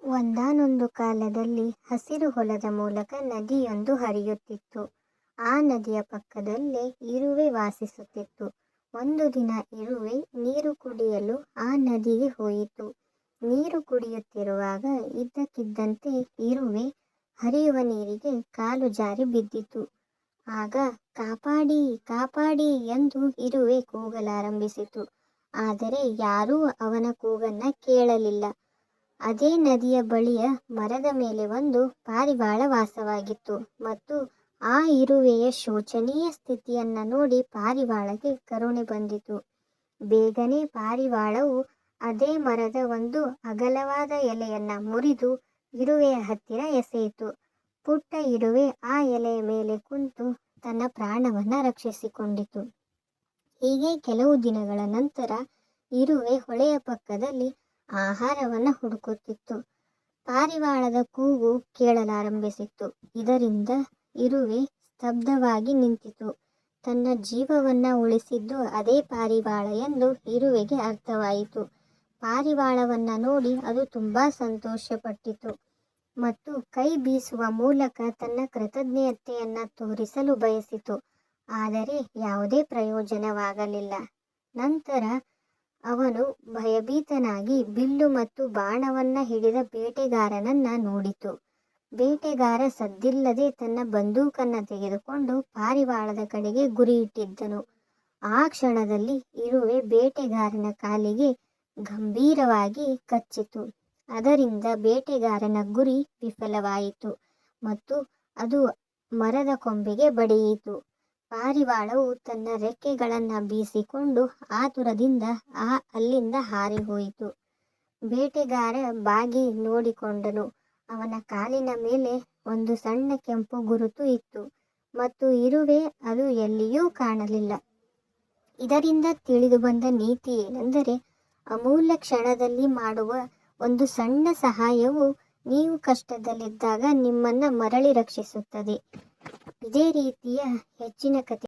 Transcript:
ಒಂದಾನೊಂದು ಕಾಲದಲ್ಲಿ ಹಸಿರು ಹೊಲದ ಮೂಲಕ ನದಿಯೊಂದು ಹರಿಯುತ್ತಿತ್ತು. ಆ ನದಿಯ ಪಕ್ಕದಲ್ಲೇ ಇರುವೆ ವಾಸಿಸುತ್ತಿತ್ತು. ಒಂದು ದಿನ ಇರುವೆ ನೀರು ಕುಡಿಯಲು ಆ ನದಿಗೆ ಹೋಯಿತು. ನೀರು ಕುಡಿಯುತ್ತಿರುವಾಗ ಇದ್ದಕ್ಕಿದ್ದಂತೆ ಇರುವೆ ಹರಿಯುವ ನೀರಿಗೆ ಕಾಲು ಜಾರಿ ಬಿದ್ದಿತು. ಆಗ ಕಾಪಾಡಿ ಕಾಪಾಡಿ ಎಂದು ಇರುವೆ ಕೂಗಲಾರಂಭಿಸಿತು. ಆದರೆ ಯಾರೂ ಅವನ ಕೂಗನ್ನ ಕೇಳಲಿಲ್ಲ. ಅದೇ ನದಿಯ ಬಳಿಯ ಮರದ ಮೇಲೆ ಒಂದು ಪಾರಿವಾಳ ವಾಸವಾಗಿತ್ತು ಮತ್ತು ಆ ಇರುವೆಯ ಶೋಚನೀಯ ಸ್ಥಿತಿಯನ್ನ ನೋಡಿ ಪಾರಿವಾಳಕ್ಕೆ ಕರುಣೆ ಬಂದಿತು. ಬೇಗನೆ ಪಾರಿವಾಳವು ಅದೇ ಮರದ ಒಂದು ಅಗಲವಾದ ಎಲೆಯನ್ನ ಮುರಿದು ಇರುವೆಯ ಹತ್ತಿರ ಎಸೆಯಿತು. ಪುಟ್ಟ ಇರುವೆ ಆ ಎಲೆಯ ಮೇಲೆ ಕುಂತು ತನ್ನ ಪ್ರಾಣವನ್ನ ರಕ್ಷಿಸಿಕೊಂಡಿತು. ಹೀಗೆ ಕೆಲವು ದಿನಗಳ ನಂತರ ಇರುವೆ ಹೊಳೆಯ ಪಕ್ಕದಲ್ಲಿ ಆಹಾರವನ್ನು ಹುಡುಕುತ್ತಿತ್ತು. ಪಾರಿವಾಳದ ಕೂಗು ಕೇಳಲಾರಂಭಿಸಿತ್ತು. ಇದರಿಂದ ಇರುವೆ ಸ್ತಬ್ಧವಾಗಿ ನಿಂತಿತು. ತನ್ನ ಜೀವವನ್ನ ಉಳಿಸಿದ್ದು ಅದೇ ಪಾರಿವಾಳ ಎಂದು ಇರುವೆಗೆ ಅರ್ಥವಾಯಿತು. ಪಾರಿವಾಳವನ್ನ ನೋಡಿ ಅದು ತುಂಬಾ ಸಂತೋಷಪಟ್ಟಿತು ಮತ್ತು ಕೈ ಬೀಸುವ ಮೂಲಕ ತನ್ನ ಕೃತಜ್ಞತೆಯನ್ನ ತೋರಿಸಲು ಬಯಸಿತು. ಆದರೆ ಯಾವುದೇ ಪ್ರಯೋಜನವಾಗಲಿಲ್ಲ. ನಂತರ ಅವನು ಭಯಭೀತನಾಗಿ ಬಿಲ್ಲು ಮತ್ತು ಬಾಣವನ್ನ ಹಿಡಿದ ಬೇಟೆಗಾರನನ್ನ ನೋಡಿತು. ಬೇಟೆಗಾರ ಸದ್ದಿಲ್ಲದೆ ತನ್ನ ಬಂದೂಕನ್ನ ತೆಗೆದುಕೊಂಡು ಪಾರಿವಾಳದ ಕಡೆಗೆ ಗುರಿಯಿಟ್ಟಿದ್ದನು. ಆ ಕ್ಷಣದಲ್ಲಿ ಇರುವೆ ಬೇಟೆಗಾರನ ಕಾಲಿಗೆ ಗಂಭೀರವಾಗಿ ಕಚ್ಚಿತು. ಅದರಿಂದ ಬೇಟೆಗಾರನ ಗುರಿ ವಿಫಲವಾಯಿತು ಮತ್ತು ಅದು ಮರದ ಕೊಂಬೆಗೆ ಬಡಿಯಿತು. ಪಾರಿವಾಳವು ತನ್ನ ರೆಕ್ಕೆಗಳನ್ನ ಬೀಸಿಕೊಂಡು ಆತುರದಿಂದ ಅಲ್ಲಿಂದ ಹಾರಿ ಹೋಯಿತು. ಬೇಟೆಗಾರ ಬಾಗಿ ನೋಡಿಕೊಂಡನು. ಅವನ ಕಾಲಿನ ಮೇಲೆ ಒಂದು ಸಣ್ಣ ಕೆಂಪು ಗುರುತು ಇತ್ತು ಮತ್ತು ಇರುವೆ ಅದು ಎಲ್ಲಿಯೂ ಕಾಣಲಿಲ್ಲ. ಇದರಿಂದ ತಿಳಿದು ಬಂದ ನೀತಿ ಏನೆಂದರೆ, ಅಮೂಲ್ಯ ಕ್ಷಣದಲ್ಲಿ ಮಾಡುವ ಒಂದು ಸಣ್ಣ ಸಹಾಯವು ನೀವು ಕಷ್ಟದಲ್ಲಿದ್ದಾಗ ನಿಮ್ಮನ್ನ ಮರಳಿ ರಕ್ಷಿಸುತ್ತದೆ. ಇದೇ ರೀತಿಯ ಹೆಚ್ಚಿನ ಕಥೆ